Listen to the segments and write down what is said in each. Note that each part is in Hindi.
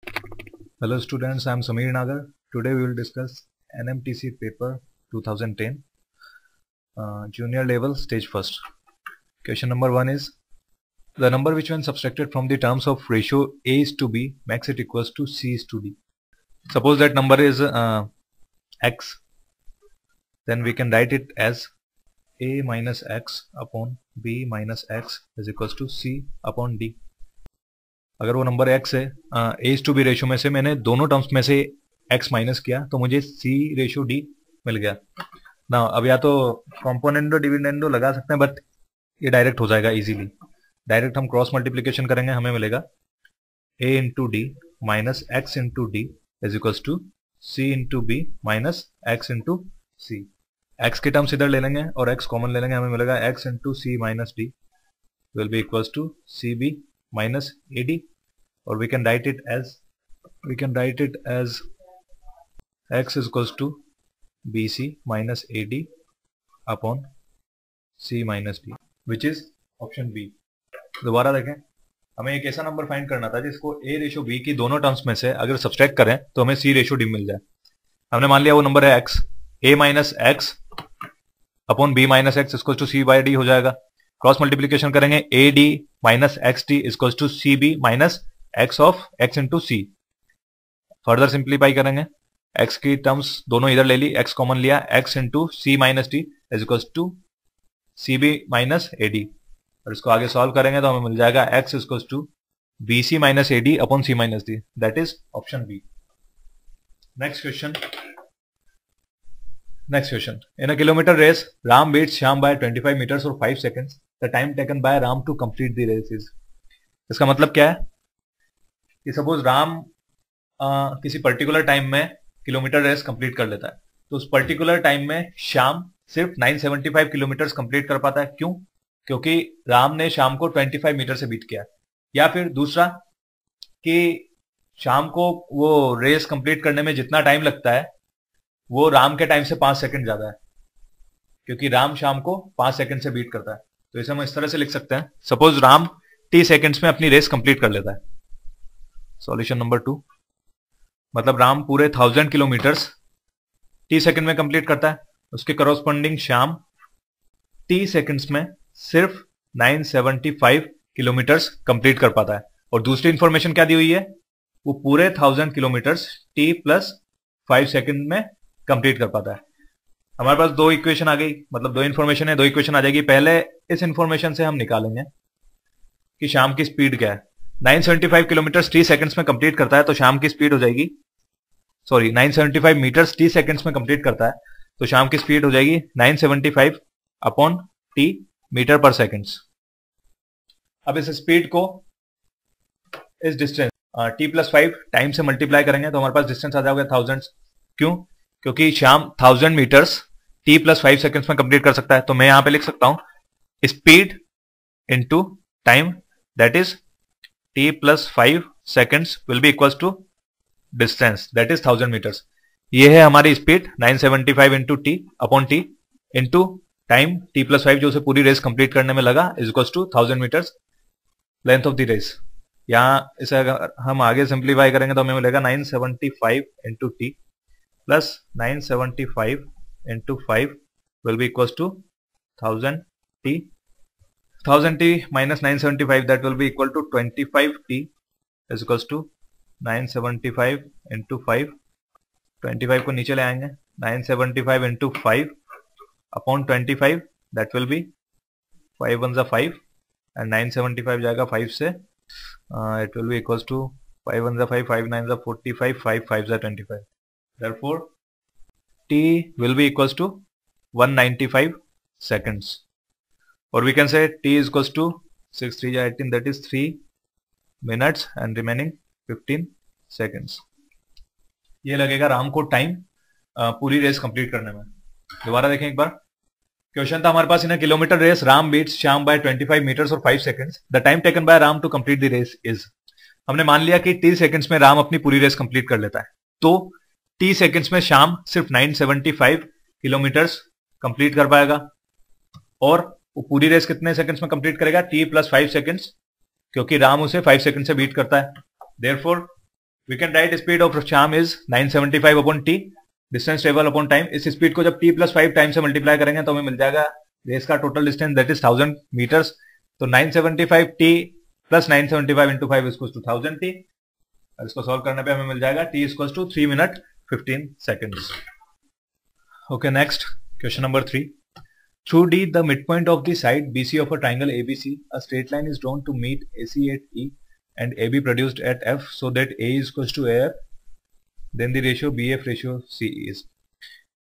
Hello students, I am Samir Nagar. Today we will discuss NMTC paper 2010 junior level stage first. Question number 1 is the number which when subtracted from the terms of ratio A is to B makes it equals to C is to D. Suppose that number is X, then we can write it as A minus X upon B minus X is equals to C upon D. अगर वो नंबर x है a टू बी रेशियो में से मैंने दोनों टर्म्स में से x माइनस किया तो मुझे c रेशियो d मिल गया ना। अब या तो कॉम्पोनेंडो डिविडेंडो लगा सकते हैं, बट ये डायरेक्ट हो जाएगा इजीली। डायरेक्ट हम क्रॉस मल्टीप्लिकेशन करेंगे, हमें मिलेगा a into D minus X into D is equals to c into B minus X into C. X के टर्म्स इधर ले लेंगे और x कॉमन ले लेंगे, हमें मिलेगा x into C minus D will be equals to C B minus A D, or we can write it as x is equals to bc minus ad upon c minus d, which is option B। दोबारा देखें, हमें एक ऐसा नंबर फाइंड करना था जिसको a रेशो b की दोनों टर्म्स में से अगर सब्सट्रैक्ट करें तो हमें c रेशो d मिल जाए। हमने मान लिया वो नंबर है x, a minus X upon b minus X equal to c by D हो जाएगा। क्रॉस मल्टीप्लीकेशन करेंगे A D minus X D equal to C B minus x of x into C. Further simplify करेंगे, x की टर्म्स दोनों इधर ले ली, x कॉमन लिया, x into C minus D is equal to C B minus A D, और इसको आगे सॉल्व करेंगे तो हमें मिल जाएगा x is equal to B C minus A D upon C minus D, that is option B. Next question in a kilometer race Ram beats Shyam by 25 metres और 5 seconds, the time taken by Ram to complete the race is. इसका मतलब क्या है कि सपोज राम किसी पर्टिकुलर टाइम में किलोमीटर रेस कंप्लीट कर लेता है, तो उस पर्टिकुलर टाइम में श्याम सिर्फ 975 किलोमीटर कंप्लीट कर पाता है। क्यों? क्योंकि राम ने श्याम को 25 मीटर से बीट किया। या फिर दूसरा कि श्याम को वो रेस कंप्लीट करने में जितना टाइम लगता है वो राम के टाइम से 5 सेकंड ज्यादा है, क्योंकि राम श्याम को 5 सेकंड से बीट करता है। तो इसे हम इस तरह से लिख सकते हैं, सपोज राम t सेकंड्स में अपनी रेस कंप्लीट कर लेता है। सॉल्यूशन नंबर 2, मतलब राम पूरे 1000 किलोमीटर्स t सेकंड में कंप्लीट करता है, उसके करस्पॉन्डिंग श्याम t सेकंड्स में सिर्फ 975 किलोमीटर्स कंप्लीट कर पाता है। और दूसरी इंफॉर्मेशन क्या दी हुई है, वो पूरे 1000 किलोमीटर्स t प्लस 5 सेकंड में कंप्लीट कर पाता है। हमारे पास दो इक्वेशन आ गई, मतलब दो इंफॉर्मेशन है, दो इक्वेशन आ जाएगी। पहले इस इंफॉर्मेशन से हम निकालेंगे कि श्याम की स्पीड क्या है। 975 किलोमीटर 3 सेकंड्स में कंप्लीट करता है, तो शाम की स्पीड हो जाएगी, 975 मीटर्स टी सेकंड्स में कंप्लीट करता है, तो शाम की स्पीड हो जाएगी 975 अपॉन टी मीटर पर सेकंड्स। अब इस स्पीड को इस डिस्टेंस टी प्लस 5 टाइम से मल्टीप्लाई करेंगे तो हमारे पास डिस्टेंस आ जाएगा 1000। क्यों? क्योंकि शाम 1000 मीटर्स टी प्लस 5 सेकंड्स में कंप्लीट कर सकता है। तो मैं यहां पे लिख सकता हूं speed into time, that is t plus 5 seconds will be equals to distance, that is 1000 meters। ये है हमारी speed 975 into T upon T into time t plus 5 जो उसे पूरी रेस कंप्लीट करने में लगा is equals to 1000 meters length of the race. यहाँ इसे अगर हम आगे सिंप्लीफाई करेंगे तो हमें मिलेगा 975 into T plus 975 into 5 will be equals to 1000 T. 1000 t minus 975 that will be equal to 25 t is equals to 975 into 5। 25 को नीचे ले आएंगे, 975 into 5 upon 25 that will be 5 1 5 and 975 जाएगा 5 से, it will be equals to 5 1 5 5 9 45 5 5 25। therefore t will be equals to 195 seconds, or we can say t is equals to 6 3 18, that is 3 minutes and remaining 15 seconds। ये लगेगा राम को टाइम पूरी रेस कंप्लीट करने में। दोबारा देखें एक बार, क्वेश्चन था हमारे पास, in kilometre race Ram beats Shyam by 25 metres और 5 seconds, the time taken by Ram to complete the race is. हमने मान लिया कि t सेकंड्स में राम अपनी पूरी रेस कंप्लीट कर लेता है, तो t सेकंड्स में श्याम सिर्फ 975 किलोमीटर्स कंप्लीट कर पाएगा, और वो पूरी रेस कितने सेकंड्स में कंप्लीट करेगा, t प्लस 5 सेकंड्स, क्योंकि राम उसे 5 सेकंड से बीट करता है। Therefore we can write speed of Shyam is 975 upon T, distance travel upon time. इस स्पीड को जब t प्लस 5 टाइम से मल्टीप्लाई करेंगे तो हमें मिल जाएगा रेस का total distance, that is 1000 meters. तो 975 t plus 975 into 5 equals to 1000 t। इसको सॉल्व करने पे हमें मिल जाएगा t equals to 3 minute 15 seconds. Okay, next question number 3। Through D, the midpoint of the side BC of a triangle ABC, a straight line is drawn to meet AC at E and AB produced at F, so that A is equals to AF, then the ratio BF ratio CE is।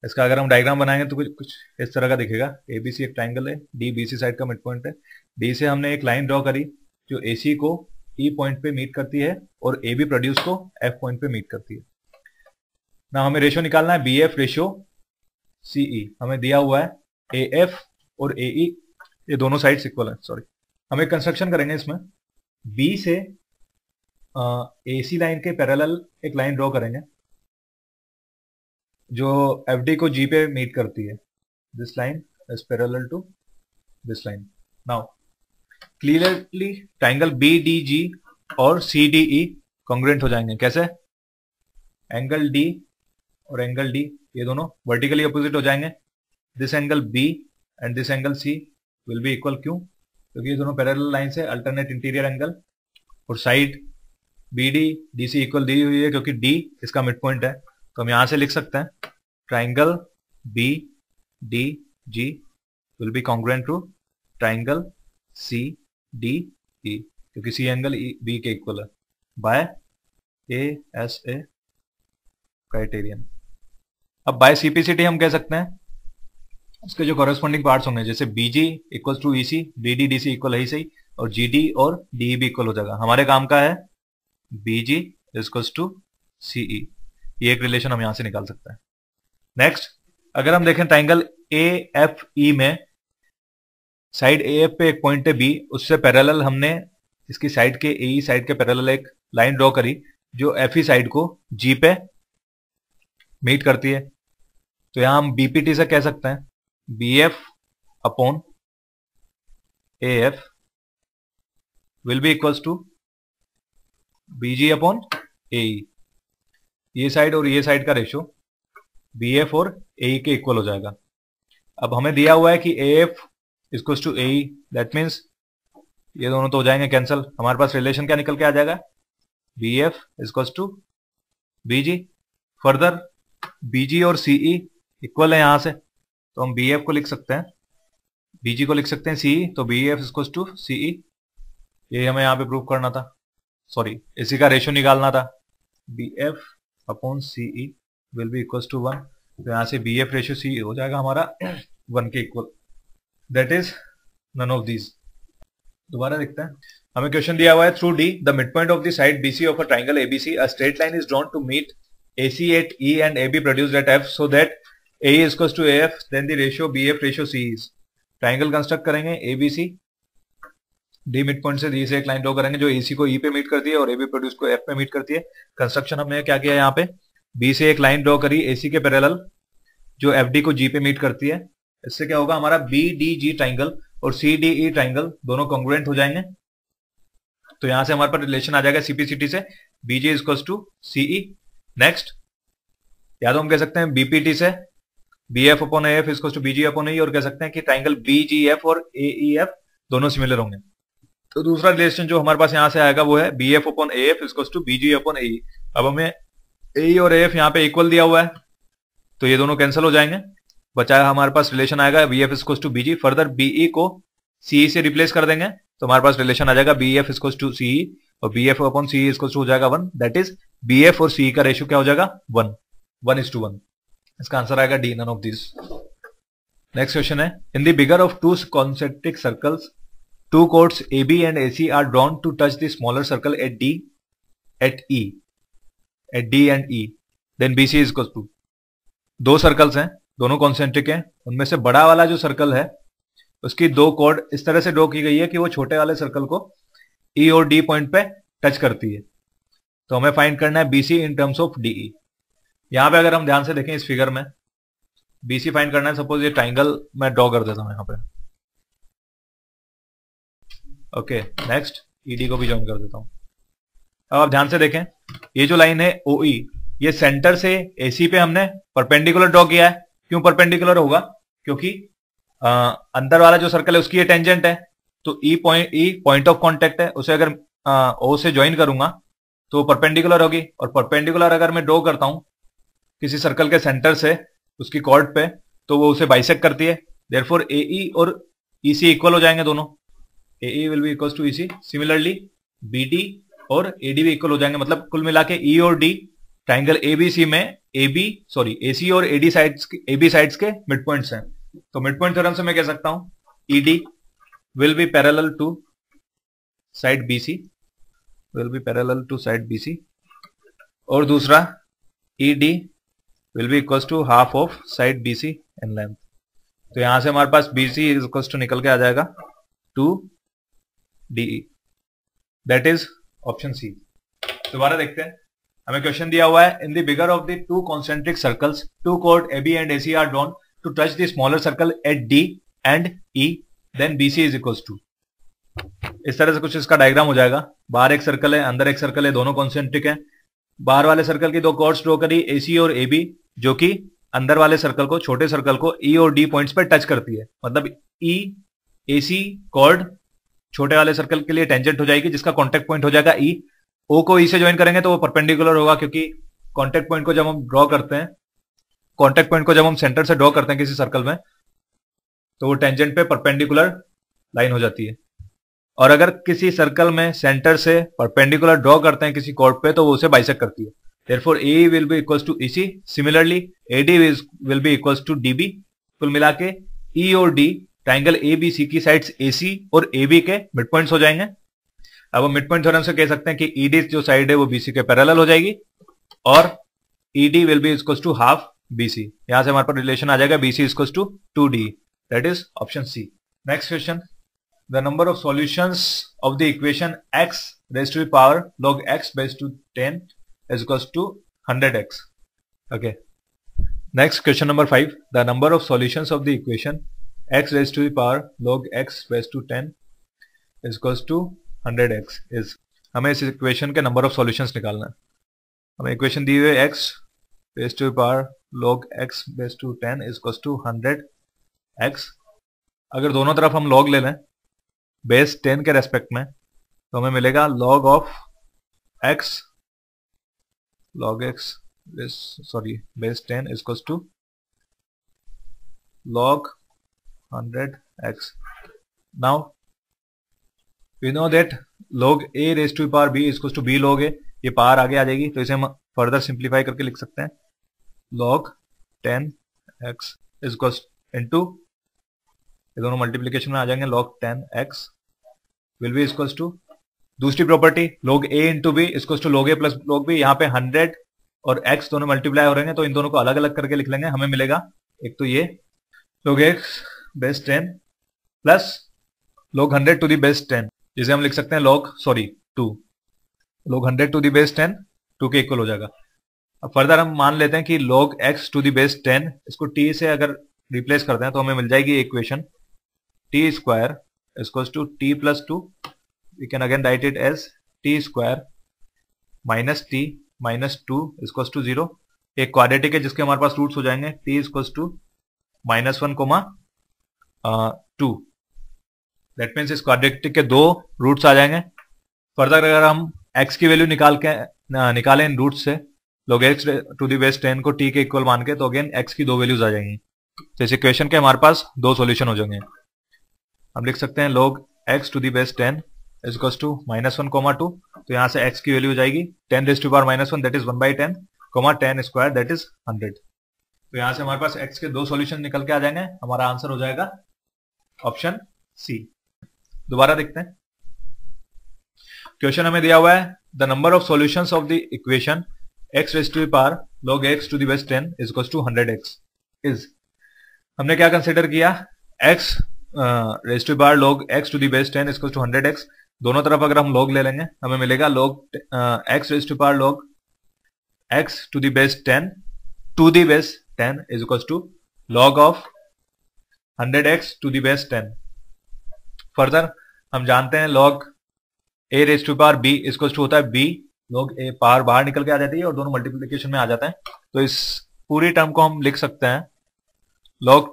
इसका अगर हम डायग्राम बनाएंगे तो कुछ इस तरह का दिखेगा। ABC एक ट्राइंगल है, D BC साइड का मिड पॉइंट है। D से हमने एक लाइन ड्रॉ करी जो AC को E पॉइंट पे मीट करती है और AB प्रोड्यूस को F पॉइंट पे मीट करती है। ना हमें रेशियो निकालना है BF रेशियो CE। हमें दिया हुआ है AF और AE, ये दोनों साइड्स इक्वल है। सॉरी, हम एक कंस्ट्रक्शन करेंगे इसमें। B से AC लाइन के पैरेलल एक लाइन ड्रॉ करेंगे जो FD को G पे मीट करती है। This line is parallel to this line. Now clearly triangle BDG और CDE कॉन्ग्रुएंट हो जाएंगे। कैसे? एंगल D और एंगल D ये दोनों वर्टिकली अपोजिट हो जाएंगे। This angle B and this angle C will be equal. क्यों? क्योंकि ये दोनों पैरेलल लाइन से अल्टरनेट इंटीरियर एंगल, और साइड BD DC इक्वल दी हुई है क्योंकि D इसका मिड पॉइंट है। तो हम यहां से लिख सकते हैं triangle BDG will be congruent to triangle CDE, क्योंकि C एंगल B के इक्वल है बाय ASA क्राइटेरियन। अब बाय CPCT हम कह सकते हैं उसके जो कॉरेस्पॉन्डिंग पार्ट्स होंगे, जैसे BG equal to EC, BD DC equal है ही सही, और GD और DE भी इक्वल हो जाएगा। हमारे काम का है BG इक्वल टू CE। ये एक रिलेशन हम यहां से निकाल सकते हैं। नेक्स्ट, अगर हम देखें ट्राइंगल AFE में साइड AF पे एक पॉइंट है B, उससे पैरेलल हमने इसकी साइड के AE साइड के पैरेलल एक लाइन ड्रॉ करी जो FE साइड को G पे मीट करती है। तो यहां हम BPT से कह सकते हैं BF upon AF will be equals to BG upon AE। ये साइड और ये साइड का रेशियो BF और AE के इक्वल हो जाएगा। अब हमें दिया हुआ है कि AF equals to AE, that means ये दोनों तो हो जाएंगे कैंसिल। हमारे पास रिलेशन क्या निकल के आ जाएगा? BF equals to BG। Further BG और CE इक्वल है यहां से, तो हम BF को लिख सकते हैं, BG को लिख सकते हैं CE, तो BF इक्वल्स टू CE। ये हमें यहाँ पे प्रूव करना था, सॉरी इसी का रेशियो निकालना था। BF upon CE will be equals to 1। तो यहाँ से BF रेशियो CE हो जाएगा हमारा 1 के equal, that is none of these. दोबारा देखते हैं, हमें क्वेश्चन दिया हुआ है through D the mid point of the side BC of a triangle ABC, a straight line is drawn to meet AC at E and AB produced at F, so that AE is equals to AF, then the ratio BF ratio C is। Triangle construct करेंगे ABC, D मिड पॉइंट से D से एक लाइन ड्रॉ करेंगे जो AC को E पे मीट करती है और AB प्रोड्यूस को F पे मीट करती है। कंस्ट्रक्शन हमने क्या किया यहाँ पे, B से एक लाइन ड्रॉ करी AC के पैरेलल जो FD को G पे मीट करती है। इससे क्या होगा, हमारा BDG ट्राइंगल और CDE ट्राइंगल दोनों कॉन्ग्रुएंट हो जाएंगे। तो यहां से हमारे पास रिलेशन आ जाएगा CPCT से BG is equals to CE। Next, या तो हम कह सकते हैं BPT से BF upon AF is equals to BG upon AE, और कह सकते हैं कि ट्राइंगल BGF और AEF दोनों सिमिलर होंगे। तो दूसरा रिलेशन जो हमारे पास यहां से आएगा वो है BF upon AF is equals to BG upon AE। अब हमें AE और AF यहाँ पे इक्वल दिया हुआ है तो ये दोनों कैंसिल हो जाएंगे, बचाया हमारे पास रिलेशन आएगा BF is equals to BG। Further BE को CE से रिप्लेस कर देंगे तो हमारे पास रिलेशन आ जाएगा BF is equals to CE, और BF upon CE is equals to हो जाएगा 1, दैट इज BF और CE का रेशियो क्या हो जाएगा 1:1। इसका आंसर आएगा D, none of this. Next question है, in the bigger of two concentric circles, to chords AB and AC are drawn to touch the smaller circle at D and E, then BC is equal to. दो सर्कल्स हैं, दोनों कॉन्सेंट्रिक हैं, उनमें से बड़ा वाला जो सर्कल है उसकी दो कोर्ड इस तरह से ड्रॉ की गई है कि वो छोटे वाले सर्कल को E और D पॉइंट पे टच करती है। तो हमें फाइंड करना है BC in terms of DE। यहां पे अगर हम ध्यान से देखें इस फिगर में BC फाइंड करना है, सपोज ये ट्राइंगल मैं ड्रॉ कर देता हूं यहां पे। ओके, नेक्स्ट ED को भी ज्वाइन कर देता हूं। अब आप ध्यान से देखें, ये जो लाइन है OE, ये सेंटर से AC पे हमने परपेंडिकुलर ड्रॉ किया है। क्यों परपेंडिकुलर होगा? क्योंकि अंदर वाला जो सर्कल है उसकी ये टेंजेंट है, तो E पॉइंट ऑफ कांटेक्ट है, उसे अगर O से ज्वाइन करूंगा तो परपेंडिकुलर होगी। और परपेंडिकुलर अगर मैं ड्रॉ करता हूं किसी सर्कल के सेंटर से उसकी कॉर्ड पे, तो वो उसे बाइसेक्ट करती है। देयरफॉर AE और EC इक्वल हो जाएंगे दोनों। AE will be equal to EC। Similarly BD और AD भी इक्वल हो जाएंगे। मतलब कुल मिला के E और D ट्राइंगल ABC में AC और AB साइड्स के मिड पॉइंट्स हैं। तो मिड पॉइंट थ्योरम से मैं कह सकता हूं ED will be parallel to side BC, और दूसरा ED will be equal to half of side BC in length. तो यहां से हमारे पास BC इज इक्वल टू निकल के आ जाएगा 2DE। That is option C. दोबारा देखते हैं, हमें क्वेश्चन दिया हुआ है, in the bigger of the two concentric circles two कोड AB and AC are drawn to touch the smaller circle at D and E, then BC is equal to. इस तरह से कुछ इसका डायग्राम हो जाएगा। बाहर एक सर्कल है, अंदर एक सर्कल है, दोनों कॉन्सेंट्रिक है। बाहर वाले सर्कल की दो कॉर्ड्स ड्रॉ करी AC और AB, जो कि अंदर वाले सर्कल को, छोटे सर्कल को E और D पॉइंट्स पर टच करती है। मतलब AC कॉर्ड छोटे वाले सर्कल के लिए टेंजेंट हो जाएगी, जिसका कॉन्टेक्ट पॉइंट हो जाएगा E। O को E से ज्वाइन करेंगे तो वो परपेंडिकुलर होगा, क्योंकि कॉन्टेक्ट पॉइंट को जब हम ड्रॉ करते हैं, कॉन्टेक्ट पॉइंट को जब हम सेंटर से ड्रॉ करते हैं किसी सर्कल में, तो वो टेंजेंट पे परपेंडिकुलर लाइन हो जाती है। और अगर किसी सर्कल में सेंटर से परपेंडिकुलर ड्रॉ करते हैं किसी कॉर्ड पे, तो वो उसे बाइसेक्ट करती है। Therefore AE will be equals to EC. Similarly AD will be equals to DB. कुल मिला के E और D ट्राइंगल ABC की साइड्स AC और AB के मिड पॉइंट्स हो जाएंगे। अब हम मिड पॉइंट थ्योरम से कह सकते हैं कि ED जो साइड है वो BC के पैरेलल हो जाएगी, और ED will be equals to half BC। यहां से हमारे पास रिलेशन आ जाएगा BC equals to 2D। That is option C. Next question. The number of solutions of the equation x raised to the power log x raised to 10 is equals to 100x. Okay. Next, question number 5. The number of solutions of the equation x raised to the power log x raised to 10 is equals to 100x is. हमें इस इक्वेशन के नंबर ऑफ सॉल्यूशंस निकालना है। हमें इक्वेशन दी हुई है x raised to the power log x raised to 10 is equals to 100x। अगर दोनों तरफ हम log ले लें बेस 10 के रेस्पेक्ट में, तो हमें मिलेगा log of x base 10 is equals to log 100x. Now we know that log a raised to power b is equals to b log a। ये पावर आगे आ जाएगी, तो इसे हम फर्दर सिंप्लीफाई करके लिख सकते हैं log 10x is equals into, ये दोनों मल्टीप्लीकेशन में आ जाएंगे, log 10x will be equals to, दूसरी property log a into B equals to log a plus log b। यहाँ पे 100 और x दोनों मल्टीप्लाई हो रहे हैं, तो इन दोनों को अलग अलग करके लिख लेंगे। हमें मिलेगा एक तो ये log x base 10 plus log 100 to the base 10, जिसे हम लिख सकते हैं log 100 टू दी बेस 10 2 के इक्वल हो जाएगा। अब फर्दर हम मान लेते हैं कि log x to the base 10, इसको t से अगर रिप्लेस करते हैं तो हमें मिल जाएगी equation t square equals to t plus 2। We can again write it as t square minus t minus 2 is equals to 0। एक क्वाड्रेटिक है जिसके हमारे पास रूट्स हो जाएंगे t is equals to -1, 2। That means इस क्वाड्रेटिक के दो रूट्स आ जाएंगे। फर्दर अगर हम x की वैल्यू निकालें इन रूट्स से, log x to the base 10 को t के इक्वल मान के, तो अगेन x की दो वैल्यूज आ जाएंगी। तो इस इक्वेशन के हमारे पास दो सॉल्यूशन हो जाएंगे। हम लिख सकते हैं log x to the base 10 is equals to -1, 2। तो यहां से x की वैल्यू हो जाएगी 10 raised to power -1 that is 1/10, 10 square that is 100। तो यहां से हमारे पास x के दो सॉल्यूशन निकल के आ जाएंगे। हमारा आंसर हो जाएगा ऑप्शन सी। दोबारा देखते हैं, क्वेश्चन हमें दिया हुआ है the number of solutions of the equation x raised to the power log x to the base 10 is equals to 100x is। हमने क्या कंसिडर किया, x raised to the power log x to the base 10 is equals to 100x। दोनों तरफ अगर हम log ले लेंगे, हमें मिलेगा log x raised to power log x to the base 10 is equals to log of 100x to the base 10। Further हम जानते हैं log a raised to power b is equals to होता है b log a पावर बाहर निकल के आ जाती है और दोनों मल्टीप्लीकेशन में आ जाता है। तो इस पूरी टर्म को हम लिख सकते हैं log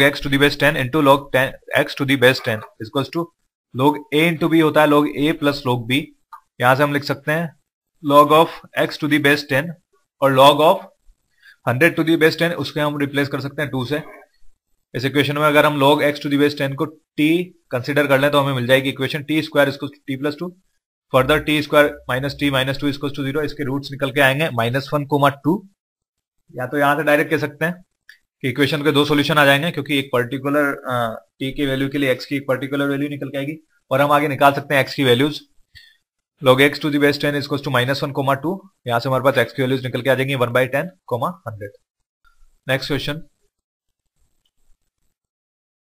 x to the base 10 into log 10 x to the base 10 equals to log a into b होता है log a plus log b। यहां से हम लिख सकते हैं log of x to the base 10 और log of 100 to the base 10 उसके हम रिप्लेस कर सकते हैं 2 से। इस इक्वेशन में अगर हम log x to the base 10 को t कंसिडर कर लें तो हमें मिल जाएगी equation t square equals to t plus 2, further t square minus t minus 2 equals to 0। इसके रूट्स निकल के आएंगे -1, 2। या तो यहां से डायरेक्ट कह सकते हैं कि इक्वेशन के दो सॉल्यूशन आ जाएंगे, क्योंकि एक पर्टिकुलर t की वैल्यू के लिए x की एक पर्टिकुलर वैल्यू निकल के आएगी और हम आगे निकाल सकते हैं x की values. log x to the base 10 equals to -1, 2। यहां से हमारे पास x की वैल्यूज निकल के आ जाएंगी 1/10, 100। Next question,